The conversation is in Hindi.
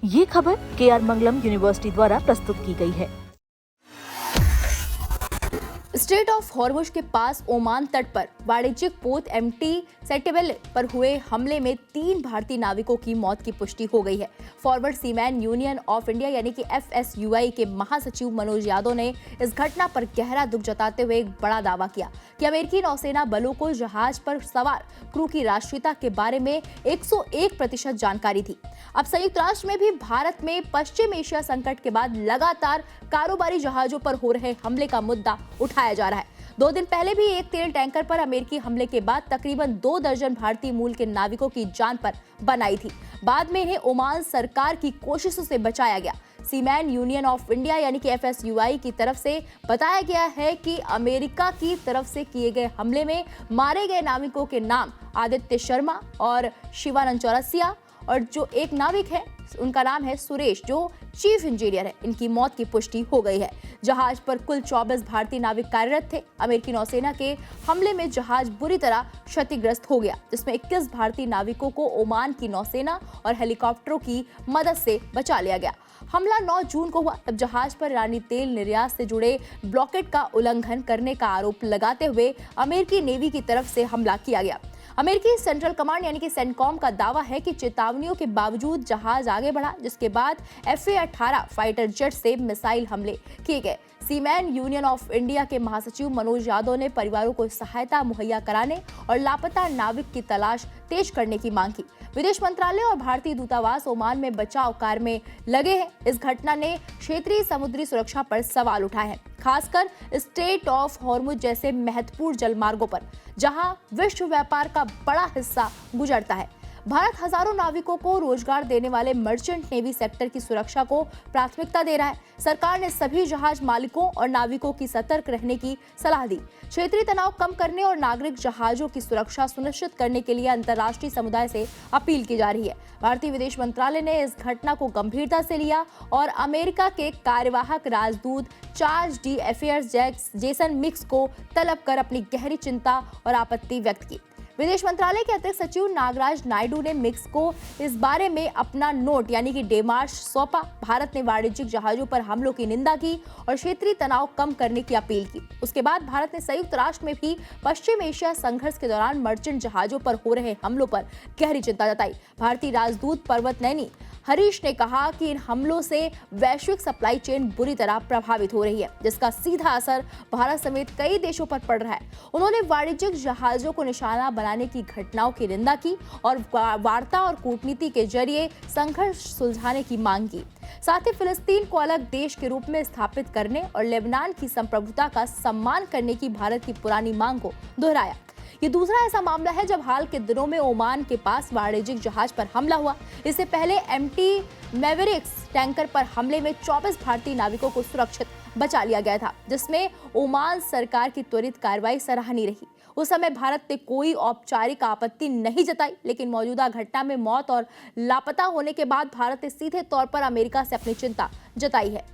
ये खबर KR मंगलम यूनिवर्सिटी द्वारा प्रस्तुत की गई है। स्ट्रेट ऑफ हॉर्मुज के पास ओमान तट पर वाणिज्यिक पोत MT सेंटिनेल पर हुए हमले में 3 भारतीय नाविकों की मौत की पुष्टि हो गई है। Forward seaman union of India यानी कि FSUI के महासचिव मनोज यादव ने इस घटना पर गहरा दुख जताते हुए एक बड़ा दावा किया कि अमेरिकी नौसेना बलों को जहाज पर सवार क्रू की राष्ट्रीयता के बारे में 101% जानकारी थी। अब संयुक्त राष्ट्र में भी भारत में पश्चिम एशिया संकट के बाद लगातार कारोबारी जहाजों पर हो रहे हमले का मुद्दा उठाया जा रहा है। 2 दिन पहले भी एक तेल टैंकर पर अमेरिकी हमले के बाद तकरीबन 2 दर्जन भारतीय मूल के नाविकों की जान पर बनाई थी। बाद में इन्हें ओमान सरकार की कोशिशों से बचाया गया। सीमैन यूनियन ऑफ इंडिया यानी कि FSUI की तरफ से बताया गया है कि अमेरिका की तरफ से किए गए हमले में मारे गए नाविकों के नाम आदित्य शर्मा और शिवानंद चौरसिया, और जो एक नाविक है उनका नाम है सुरेश, जो चीफ इंजीनियर है। इनकी मौत की पुष्टि हो गई है। जहाज पर कुल 24 भारतीय नाविक कार्यरत थे। अमेरिकी नौसेना के हमले में जहाज बुरी तरह क्षतिग्रस्त हो गया, जिसमें 21 भारतीय नाविकों को ओमान की नौसेना और हेलीकॉप्टरों की मदद से बचा लिया गया। हमला 9 जून को हुआ, तब जहाज पर ईरानी तेल निर्यात से जुड़े ब्लॉकेड का उल्लंघन करने का आरोप लगाते हुए अमेरिकी नेवी की तरफ से हमला किया गया। अमेरिकी सेंट्रल कमांड यानी कि सेंटकॉम का दावा है कि चेतावनियों के बावजूद जहाज आगे बढ़ा, जिसके बाद FA-18 फाइटर जेट से मिसाइल हमले किए गए। सीमैन यूनियन ऑफ इंडिया के महासचिव मनोज यादव ने परिवारों को सहायता मुहैया कराने और लापता नाविक की तलाश तेज करने की मांग की। विदेश मंत्रालय और भारतीय दूतावास ओमान में बचाव कार्य में लगे हैं। इस घटना ने क्षेत्रीय समुद्री सुरक्षा पर सवाल उठाए हैं, खासकर स्ट्रेट ऑफ हॉर्मुज जैसे महत्वपूर्ण जलमार्गों पर, जहां विश्व व्यापार का बड़ा हिस्सा गुजरता है। भारत हजारों नाविकों को रोजगार देने वाले मर्चेंट नेवी सेक्टर की सुरक्षा को प्राथमिकता दे रहा है। सरकार ने सभी जहाज मालिकों और नाविकों की सतर्क रहने की सलाह दी। क्षेत्रीय तनाव कम करने और नागरिक जहाजों की सुरक्षा सुनिश्चित करने के लिए अंतर्राष्ट्रीय समुदाय से अपील की जा रही है। भारतीय विदेश मंत्रालय ने इस घटना को गंभीरता से लिया और अमेरिका के कार्यवाहक राजदूत charge D affairs Jason mix को तलब कर अपनी गहरी चिंता और आपत्ति व्यक्त की। विदेश मंत्रालय के अतिरिक्त सचिव नागराज नायडू ने मिक्स को इस बारे में अपना नोट यानी कि डेमार्श सौंपा। भारत ने वाणिज्यिक जहाजों पर हमलों की निंदा की और क्षेत्रीय तनाव कम करने की अपील की। उसके बाद भारत ने संयुक्त राष्ट्र में भी पश्चिम एशिया संघर्ष के दौरान मर्चेंट जहाजों पर हो रहे हमलों पर गहरी चिंता जताई। भारतीय राजदूत पर्वत नैनी हरीश ने कहा कि इन हमलों से वैश्विक सप्लाई चेन बुरी तरह प्रभावित हो रही है, जिसका सीधा असर भारत समेत कई देशों पर पड़ रहा है। उन्होंने वाणिज्यिक जहाजों को निशाना बनाने की घटनाओं की निंदा की और वार्ता और कूटनीति के जरिए संघर्ष सुलझाने की मांग की। साथ ही फिलिस्तीन को अलग देश के रूप में स्थापित करने और लेबनान की संप्रभुता का सम्मान करने की भारत की पुरानी मांग को दोहराया। ये दूसरा ऐसा मामला है जब हाल के दिनों में ओमान के पास वाणिज्यिक जहाज पर हमला हुआ। इससे पहले MT मैवरिक्स टैंकर पर हमले में 24 भारतीय नाविकों को सुरक्षित बचा लिया गया था, जिसमें ओमान सरकार की त्वरित कार्रवाई सराहनीय रही। उस समय भारत ने कोई औपचारिक आपत्ति नहीं जताई, लेकिन मौजूदा घटना में मौत और लापता होने के बाद भारत ने सीधे तौर पर अमेरिका से अपनी चिंता जताई है।